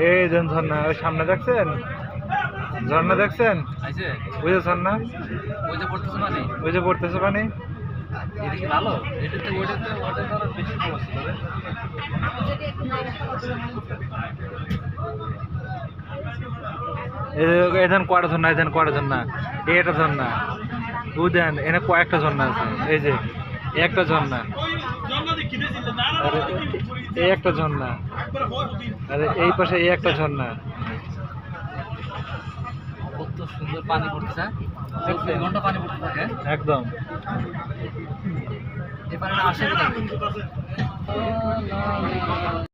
এই যেন ঝর্ণা ওই সামনে দেখছেন, ঝর্ণা দেখছেন? ওই যে ঝর্ণা, ওই যে পড়তেছে পানি, ওই যে পড়তেছে পানি। এটা কি ভালো? এটাতে ওইটাতে ওয়াটার কালার বেশি ভালো ছিল রে। এখান কয়টা ঝর্ণা, এখান কয়টা ঝর্ণা, এটা ঝর্ণা বুঝেন, এখানে কয়েকটা ঝর্ণা আছে। এই যে একটা ঝর্ণা, এই একটা ঝর্ণা, আরে এই পাশে এই একটা ঝর্ণা। কত সুন্দর পানি পড়তেছে, ঘন্টা পানি পড়তে থাকে একদম। এই পানিটা আসে কোথায়?